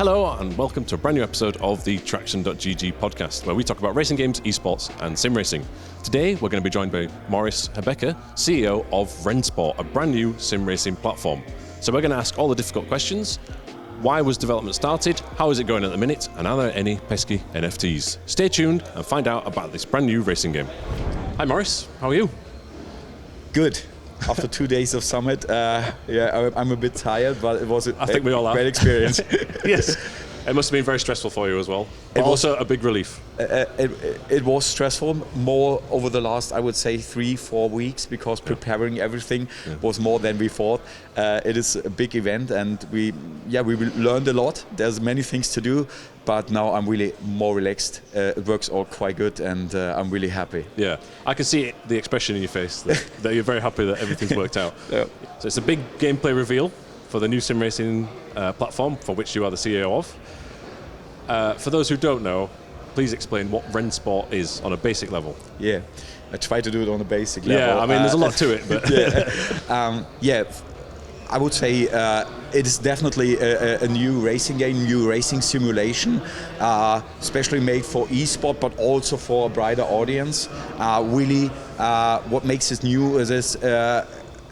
Hello and welcome to a brand new episode of the TraxionGG podcast, where we talk about racing games, esports and sim racing. Today we're going to be joined by Morris Hebecker, CEO of Rennsport, a brand new sim racing platform. So we're going to ask all the difficult questions. Why was development started? How is it going at the minute? And are there any pesky NFTs? Stay tuned and find out about this brand new racing game. Hi Morris, how are you? Good. After 2 days of summit, I'm a bit tired, but it was a great experience. Yes, it must have been very stressful for you as well, but also a big relief. It was stressful, more over the last, I would say, 3-4 weeks, because preparing everything was more than we thought. It is a big event, and we learned a lot. There's many things to do, but now I'm really more relaxed. It works all quite good, and I'm really happy. Yeah, I can see the expression in your face that you're very happy that everything's worked out. Yeah. So it's a big gameplay reveal for the new sim racing platform, for which you are the CEO of. For those who don't know, please explain what Rennsport is on a basic level. Yeah, I try to do it on a basic level. Yeah, I mean, there's a lot to it, but I would say it is definitely a new racing game, new racing simulation, especially made for eSport, but also for a brighter audience. What makes it new is this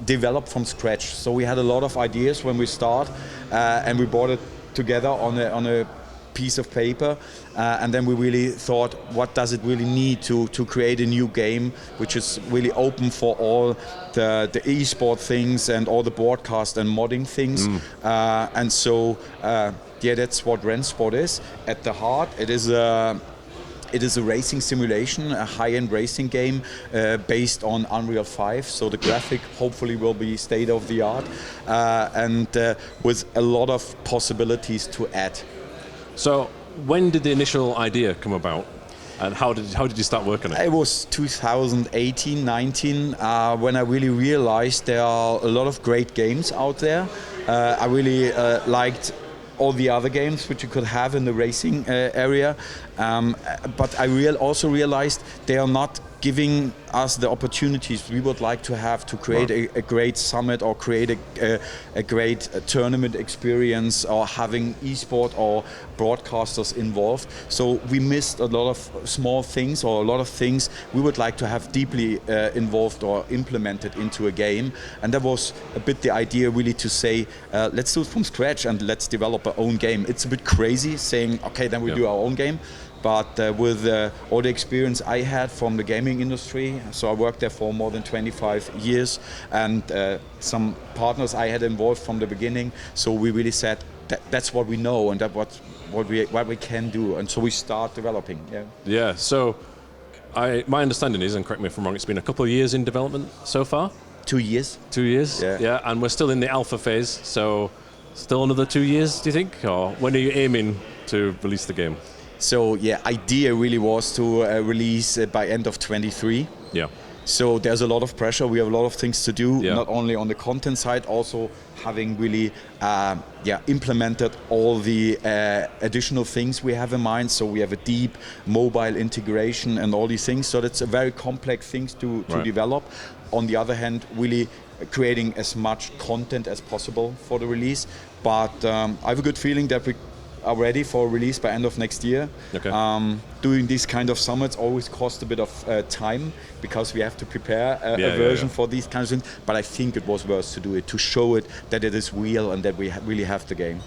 developed from scratch. So we had a lot of ideas when we start, and we brought it together on a piece of paper, and then we really thought, what does it really need to create a new game which is really open for all the e-sport things and all the broadcast and modding things. And so that's what Rennsport is. At the heart, it is a racing simulation, a high-end racing game based on Unreal 5. So the graphic hopefully will be state-of-the-art, and with a lot of possibilities to add. So when did the initial idea come about, and how did you start working on it? It was 2018, 19, when I really realized there are a lot of great games out there. I really liked all the other games which you could have in the racing area, but I also realized they are not giving us the opportunities we would like to have to create a great summit, or create a great tournament experience, or having esport or broadcasters involved. So we missed a lot of small things, or a lot of things we would like to have deeply involved or implemented into a game. And that was a bit the idea, really, to say, let's do it from scratch and let's develop our own game. It's a bit crazy saying, okay, then we do our own game. But with all the experience I had from the gaming industry, so I worked there for more than 25 years, and some partners I had involved from the beginning, so we really said that's what we know, and that's what we can do, and so we start developing. Yeah. So my understanding is, and correct me if I'm wrong, it's been a couple of years in development so far. 2 years. 2 years. Yeah, and we're still in the alpha phase. So still another 2 years, do you think, or when are you aiming to release the game? So idea really was to release by end of 23. Yeah. So there's a lot of pressure. We have a lot of things to do, not only on the content side, also having really implemented all the additional things we have in mind. So we have a deep mobile integration and all these things. So that's a very complex things to develop. On the other hand, really creating as much content as possible for the release. But I have a good feeling that we are ready for release by end of next year. Okay. Doing these kind of summits always cost a bit of time, because we have to prepare a version for these kinds of things. But I think it was worth to do it, to show it that it is real and that we really have the game.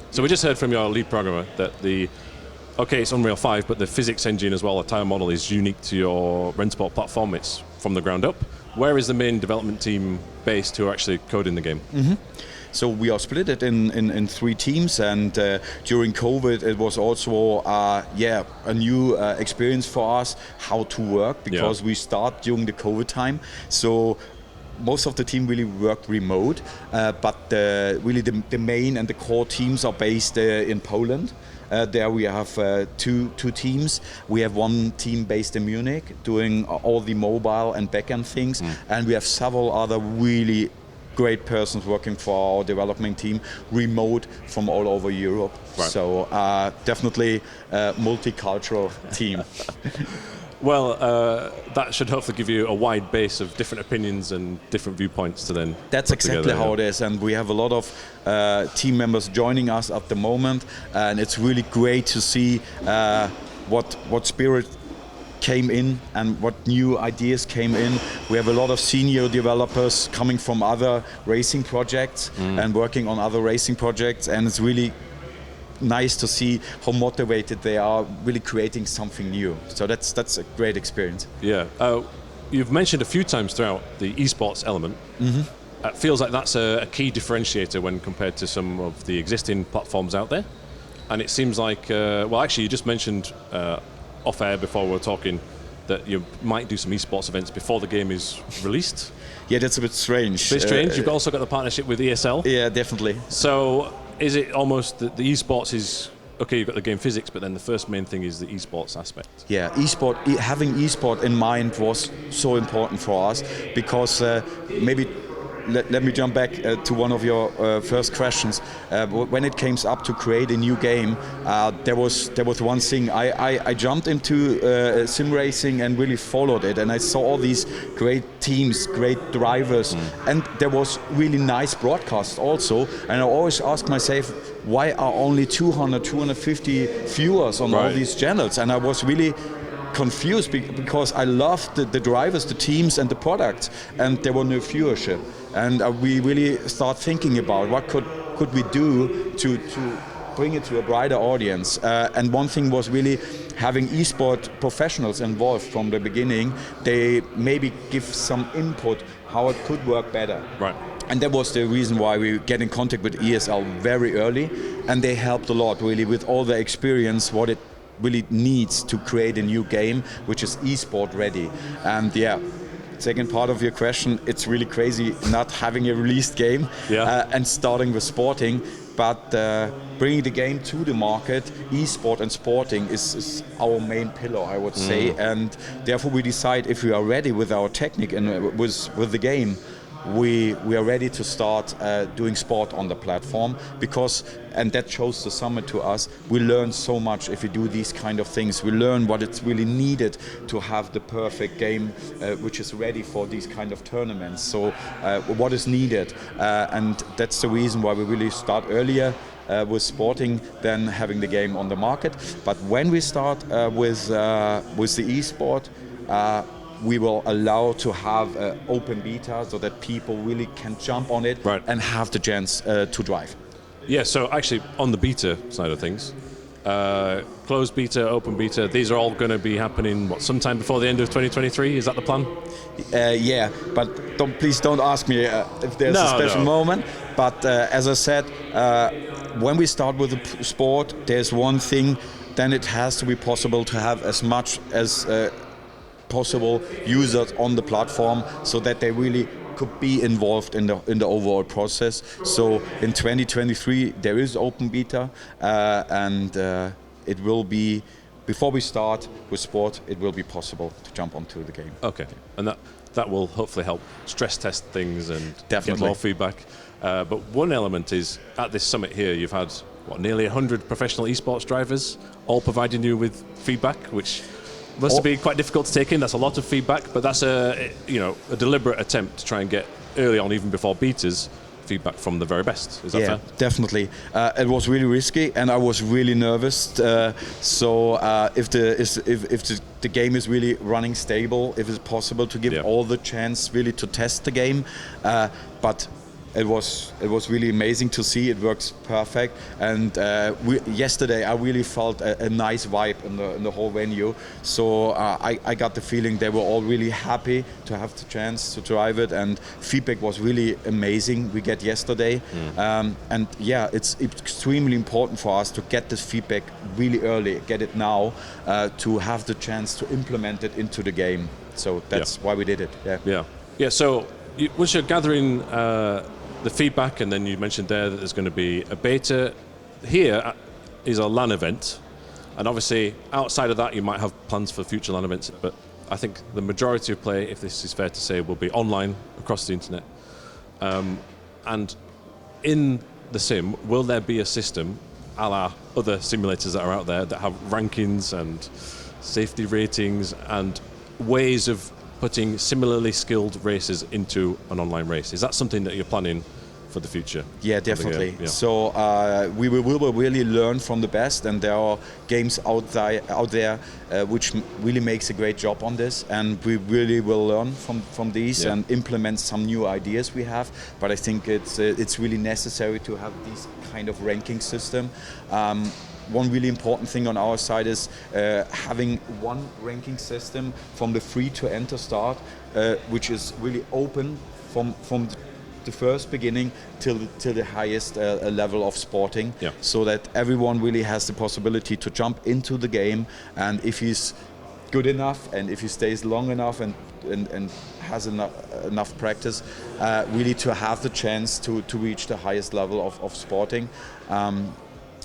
So we just heard from your lead programmer that it's Unreal 5, but the physics engine as well, the tire model, is unique to your Rennsport platform. It's from the ground up. Where is the main development team based who are actually coding the game? Mm-hmm. So we are split it in 3 teams, and during COVID it was also a new experience for us how to work, because we start during the COVID time. So most of the team really worked remote, but really the main and the core teams are based in Poland. There we have two teams. We have one team based in Munich doing all the mobile and backend things, and we have several other really great persons working for our development team remote from all over Europe. So definitely a multicultural team. Well, that should hopefully give you a wide base of different opinions and different viewpoints to then. That's exactly how it is, and we have a lot of team members joining us at the moment, and it's really great to see what spirit came in and what new ideas came in. We have a lot of senior developers coming from other racing projects and working on other racing projects, and it's really nice to see how motivated they are, really creating something new. So that's a great experience. Yeah. You've mentioned a few times throughout the esports element. It feels like that's a key differentiator when compared to some of the existing platforms out there. And it seems like, well, actually, you just mentioned off air before we were talking that you might do some esports events before the game is released. Yeah, that's a bit strange. A bit strange. You've also got the partnership with ESL. Yeah, definitely. So is it almost that the esports is, okay, you've got the game physics, but then the first main thing is the esports aspect? Yeah, having esport in mind was so important for us, because maybe let me jump back to one of your first questions. When it came up to create a new game, there was one thing. I jumped into sim racing and really followed it, and I saw all these great teams, great drivers, and there was really nice broadcasts also. And I always asked myself, why are only 200, 250 viewers on all these channels? And I was really confused because I loved the drivers, the teams, and the products, and there were no viewership. And we really start thinking about what could we do to bring it to a brighter audience. And one thing was really having esport professionals involved from the beginning. They maybe give some input how it could work better. Right. And that was the reason why we get in contact with ESL very early, and they helped a lot really with all the experience, what it really needs to create a new game which is esport ready. And yeah, second part of your question, it's really crazy not having a released game and starting with sporting, but bringing the game to the market. Esport and sporting is our main pillar, I would say, and therefore we decide if we are ready with our technique and with the game, we are ready to start doing sport on the platform, because, and that shows the summit to us, we learn so much if we do these kind of things. We learn what it's really needed to have the perfect game which is ready for these kind of tournaments. So what is needed, and that's the reason why we really start earlier with sporting than having the game on the market. But when we start with the esport, we will allow to have open beta so that people really can jump on it and have the chance to drive. Yeah, so actually on the beta side of things, closed beta, open beta, these are all going to be happening sometime before the end of 2023, is that the plan? Yeah, but please don't ask me if there's a special moment. But as I said, when we start with the sport, there's one thing, then it has to be possible to have as much as possible users on the platform, so that they really could be involved in the overall process. So in 2023 there is open beta, and it will be, before we start with sport, it will be possible to jump onto the game. Okay, and that will hopefully help stress test things and Definitely. get more feedback. But one element is, at this summit here, you've had nearly 100 professional esports drivers, all providing you with feedback, which must be quite difficult to take in. That's a lot of feedback, but that's a deliberate attempt to try and get early on, even before betas, feedback from the very best. Is that fair? Definitely. It was really risky, and I was really nervous. So if the game is really running stable, if it's possible to give all the chance really to test the game, but it was really amazing to see. It works perfect, and yesterday I really felt a nice vibe in the whole venue. So I got the feeling they were all really happy to have the chance to drive it, and feedback was really amazing we get yesterday. And yeah, it's extremely important for us to get this feedback really early, get it now, to have the chance to implement it into the game. So that's why we did it. Yeah. So once you're gathering the feedback, and then you mentioned there that there's going to be a beta. Here is a LAN event, and obviously outside of that you might have plans for future LAN events, but I think the majority of play, if this is fair to say, will be online across the internet. And in the sim, will there be a system a la other simulators that are out there that have rankings and safety ratings, and ways of putting similarly skilled racers into an online race. Is that something that you're planning for the future? Yeah, definitely. Yeah. So we will really learn from the best, and there are games out there which really makes a great job on this, and we really will learn from these and implement some new ideas we have. But I think it's really necessary to have this kind of ranking system. One really important thing on our side is having one ranking system from the free to enter start, which is really open from the first beginning till the highest level of sporting, so that everyone really has the possibility to jump into the game, and if he's good enough and if he stays long enough and has enough practice, really to have the chance to reach the highest level of sporting.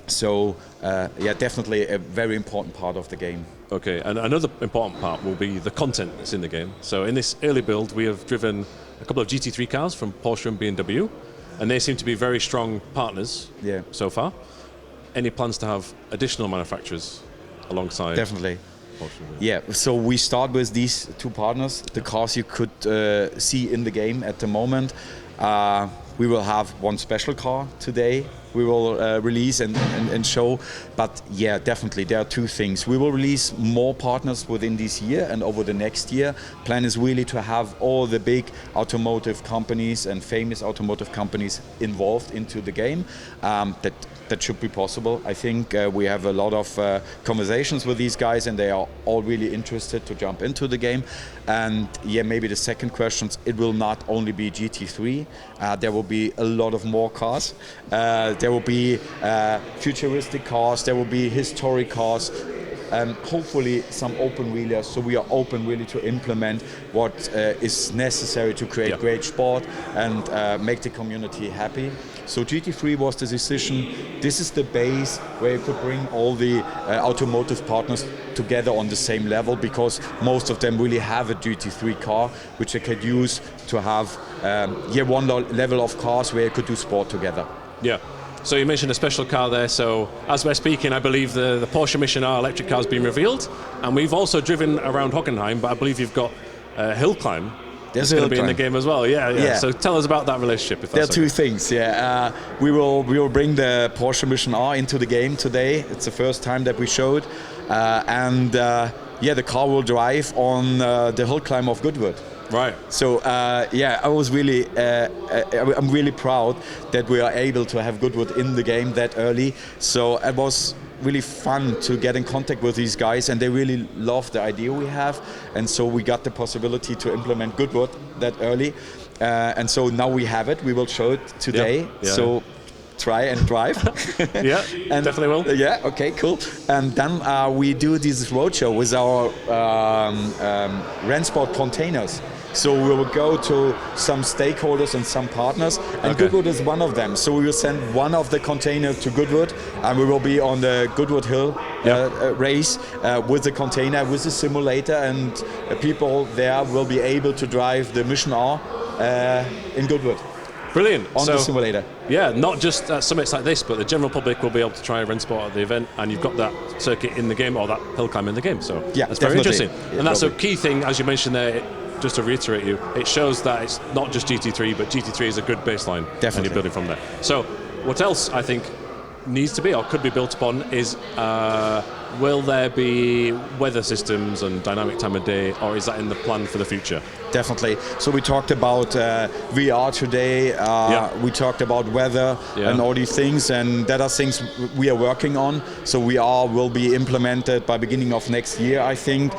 So definitely a very important part of the game. Okay, and another important part will be the content that's in the game. So in this early build, we have driven a couple of GT3 cars from Porsche and BMW, and they seem to be very strong partners so far. Any plans to have additional manufacturers alongside? Definitely. Porsche? Yeah, so we start with these two partners, the cars you could see in the game at the moment. We will have one special car today we will release and show. But yeah, definitely there are two things. We will release more partners within this year and over the next year. Plan is really to have all the big automotive companies and famous automotive companies involved into the game. That should be possible. I think we have a lot of conversations with these guys, and they are all really interested to jump into the game. And yeah, maybe the second question, it will not only be GT3, there will be a lot of more cars. There will be futuristic cars, there will be historic cars, hopefully some open wheelers, so we are open really to implement what is necessary to create great sport and make the community happy. So GT3 was the decision. This is the base where you could bring all the automotive partners together on the same level, because most of them really have a GT3 car which they could use to have one level of cars where you could do sport together. Yeah. So you mentioned a special car there. So as we're speaking, I believe the Porsche Mission R electric car has been revealed, and we've also driven around Hockenheim, but I believe you've got a hill climb. It's going to be in the game as well. Yeah. So tell us about that relationship. If there that's are two things. We will bring the Porsche Mission R into the game today. It's the first time that we showed, the car will drive on the hill climb of Goodwood. Right. So I was really, I'm really proud that we are able to have Goodwood in the game that early. So it was really fun to get in contact with these guys, and they really love the idea we have. And so we got the possibility to implement Goodwood that early. And so now we have it. We will show it today. So try and drive. And definitely will. Yeah, okay, cool. And then we do this roadshow with our Rennsport containers. So we will go to some stakeholders and some partners, and Goodwood is one of them. So we will send one of the containers to Goodwood, and we will be on the Goodwood Hill race with the container, with the simulator, and people there will be able to drive the Mission R in Goodwood. Brilliant. On the simulator. Yeah, not just at summits like this, but the general public will be able to try Rennsport at the event, and you've got that circuit in the game, or that hill climb in the game. So that's very interesting. Yeah, and that's a key thing, as you mentioned there, just to reiterate you, it shows that it's not just GT3, but GT3 is a good baseline. Definitely. And you're building from there. So what else I think needs to be, or could be built upon, is will there be weather systems and dynamic time of day, or is that in the plan for the future? Definitely. So we talked about VR today, we talked about weather and all these things, and that are things we are working on. So VR will be implemented by beginning of next year, I think.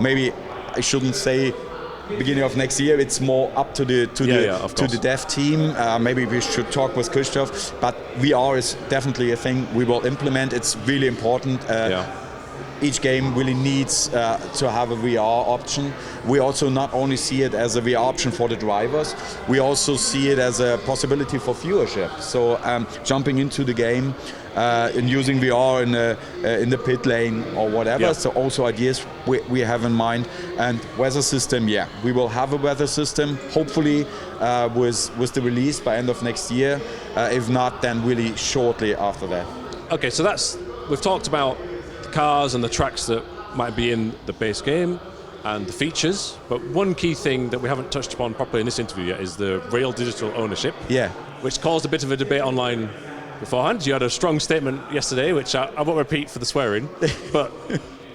Maybe I shouldn't say beginning of next year, it's more up to the dev team. Maybe we should talk with Christoph, but VR is definitely a thing we will implement. It's really important. Each game really needs to have a VR option. We also not only see it as a VR option for the drivers, we also see it as a possibility for viewership. So jumping into the game and using VR in the pit lane or whatever. So also ideas we have in mind. And weather system, we will have a weather system, hopefully with the release by end of next year. If not, then really shortly after that. Okay, so we've talked about cars and the tracks that might be in the base game and the features, but one key thing that we haven't touched upon properly in this interview yet is the real digital ownership, which caused a bit of a debate online beforehand. You had a strong statement yesterday, which I won't repeat for the swearing, but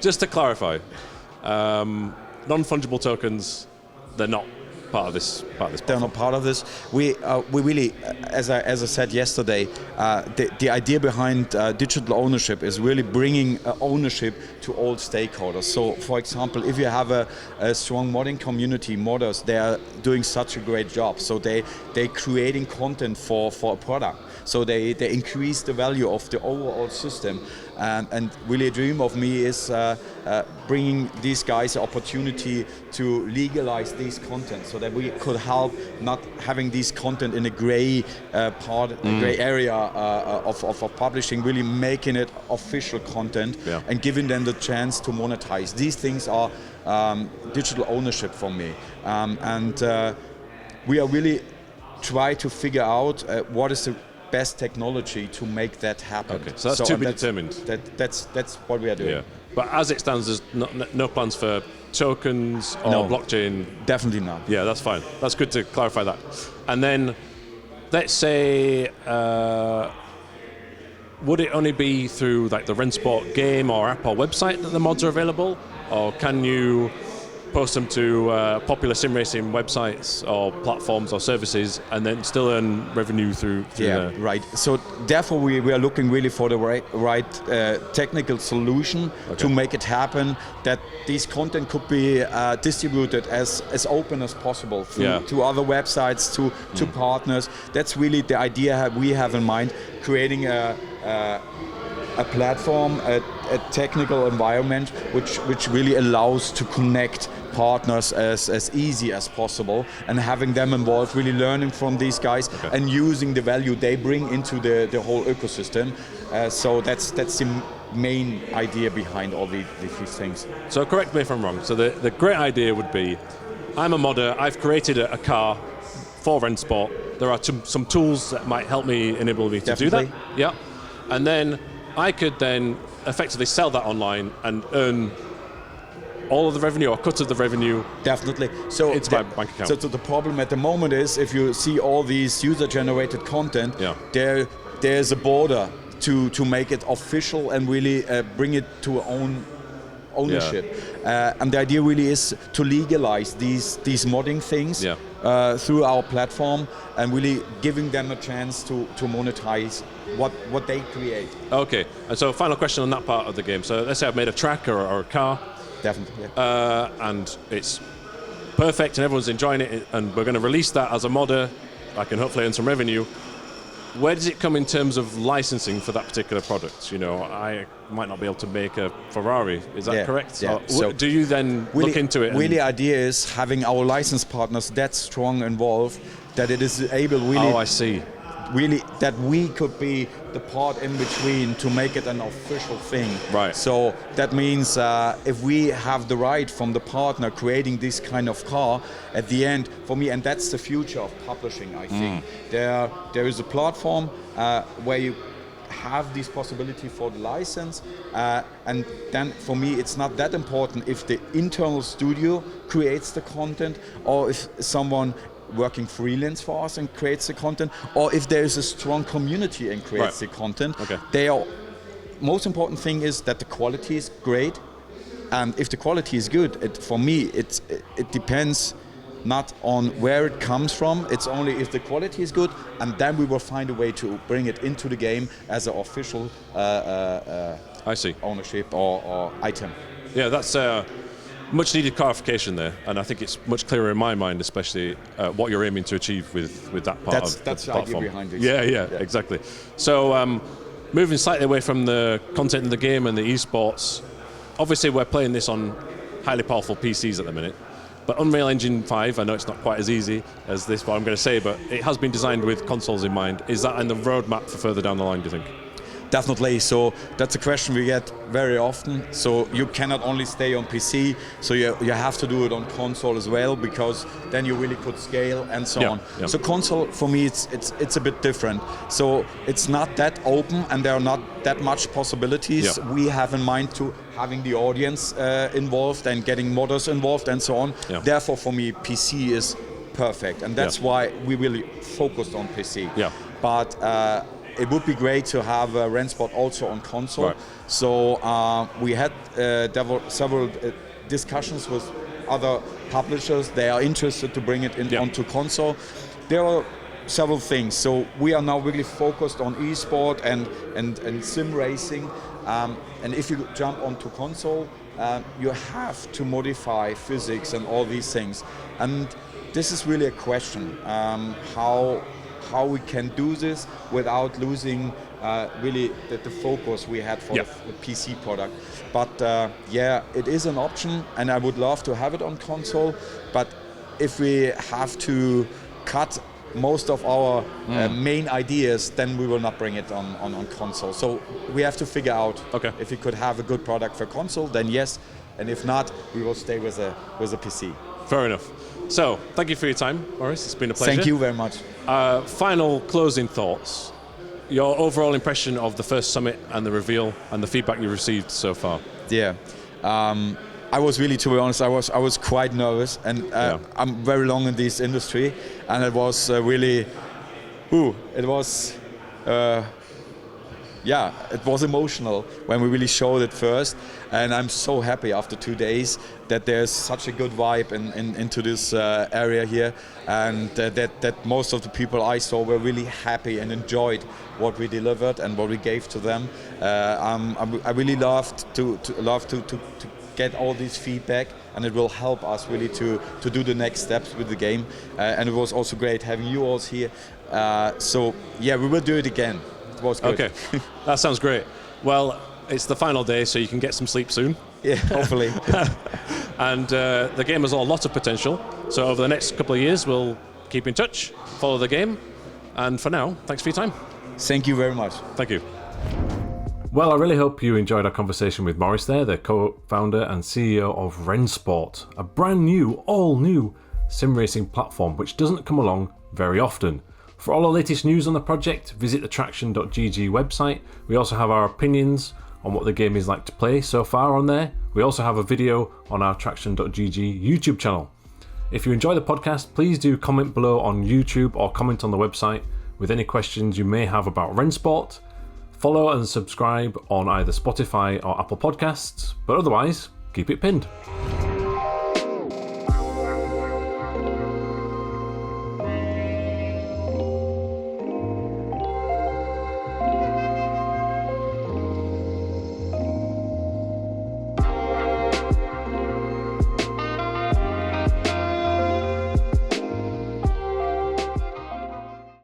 just to clarify, non-fungible tokens, they're not part of this. They're not part of this. We really, as I said yesterday, the idea behind digital ownership is really bringing ownership to all stakeholders. So, for example, if you have a strong modding community, modders, they are doing such a great job. So they're creating content for a product. So they increase the value of the overall system. And really a dream of me is bringing these guys the opportunity to legalize these content so that we could help not having these content in a gray gray area of publishing, really making it official content and giving them the chance to monetize. These things are digital ownership for me. We are really try to figure out what is the best technology to make that happen. Okay, so that's to be determined. That's what we are doing. Yeah. But as it stands, there's no plans for tokens or blockchain? Definitely not. Yeah, that's fine. That's good to clarify that. And then, let's say, would it only be through like the Rennsport game or app or website that the mods are available? Or can you post them to popular sim racing websites or platforms or services and then still earn revenue through right. So therefore we are looking really for the right technical solution to make it happen, that this content could be distributed as open as possible to other websites, to partners. That's really the idea we have in mind, creating a platform, a technical environment which really allows to connect partners as easy as possible, and having them involved, really learning from these guys and using the value they bring into the whole ecosystem. So that's the main idea behind all these things. So correct me if I'm wrong. So the great idea would be, I'm a modder, I've created a car for Rennsport. There are some tools that might help me, enable me to do that. Yeah. And then I could then effectively sell that online and earn all of the revenue or cut of the revenue. Definitely. So into my bank account. So the problem at the moment is, if you see all these user-generated content, there's a border to make it official and really bring it to own ownership. And the idea really is to legalize these modding things through our platform, and really giving them a chance to monetize what they create. Okay, and so final question on that part of the game. So let's say I've made a track or a car. Definitely. And it's perfect and everyone's enjoying it, and we're going to release that as a modder. I can hopefully earn some revenue. Where does it come in terms of licensing for that particular product? You know, I might not be able to make a Ferrari. Is that correct? Yeah. So do you then look into it? Really, the idea is having our license partners that strong involved that it is able really. Oh, I see. Really, that we could be the part in between to make it an official thing. Right. So that means if we have the right from the partner creating this kind of car, at the end, for me, and that's the future of publishing, I think. There is a platform where you have this possibility for the license, and then for me it's not that important if the internal studio creates the content, or if someone working freelance for us and creates the content, or if there is a strong community and creates the content. Most important thing is that the quality is great, and if the quality is good, for me it depends not on where it comes from, it's only if the quality is good, and then we will find a way to bring it into the game as an official I see. ownership or item. Yeah, that's much needed clarification there, and I think it's much clearer in my mind, especially what you're aiming to achieve with that part of the platform. That's the idea behind it. Yeah, exactly. So moving slightly away from the content in the game and the esports, obviously we're playing this on highly powerful PCs at the minute, but Unreal Engine 5, I know it's not quite as easy as this, what I'm going to say, but it has been designed with consoles in mind. Is that in the roadmap for further down the line, do you think? Definitely. So that's a question we get very often. So you cannot only stay on PC, so you have to do it on console as well, because then you really could scale and so on. Yeah. So console for me it's a bit different. So it's not that open and there are not that much possibilities. Yeah. We have in mind to having the audience involved and getting modders involved and so on. Yeah. Therefore for me PC is perfect, and that's why we really focused on PC. Yeah. But it would be great to have Rennsport also on console. Right. So we had several discussions with other publishers. They are interested to bring it in onto console. There are several things. So we are now really focused on esport and sim racing. And if you jump onto console, you have to modify physics and all these things. And this is really a question, how we can do this without losing really the focus we had for the PC product. But it is an option, and I would love to have it on console. But if we have to cut most of our main ideas, then we will not bring it on console. So we have to figure out if we could have a good product for console, then yes, and if not, we will stay with a PC. Fair enough. So, thank you for your time, Morris. It's been a pleasure. Thank you very much. Final closing thoughts. Your overall impression of the first summit and the reveal and the feedback you received so far. Yeah. I was really, to be honest, I was quite nervous, and I'm very long in this industry, and it was really, it was emotional when we really showed it first, and I'm so happy after 2 days that there's such a good vibe into this area here, and that most of the people I saw were really happy and enjoyed what we delivered and what we gave to them. I really loved to get all this feedback, and it will help us really to do the next steps with the game. And it was also great having you all here. We will do it again. It was good. Okay, that sounds great. Well, it's the final day, so you can get some sleep soon. Yeah, hopefully. And the game has a lot of potential. So over the next couple of years, we'll keep in touch, follow the game. And for now, thanks for your time. Thank you very much. Thank you. Well, I really hope you enjoyed our conversation with Morris there, the co-founder and CEO of Rennsport, a brand new, all-new sim racing platform which doesn't come along very often. For all the latest news on the project, visit the TraxionGG website. We also have our opinions on what the game is like to play so far on there. We also have a video on our TraxionGG YouTube channel. If you enjoy the podcast, please do comment below on YouTube or comment on the website with any questions you may have about Rennsport. Follow and subscribe on either Spotify or Apple Podcasts, but otherwise, keep it pinned.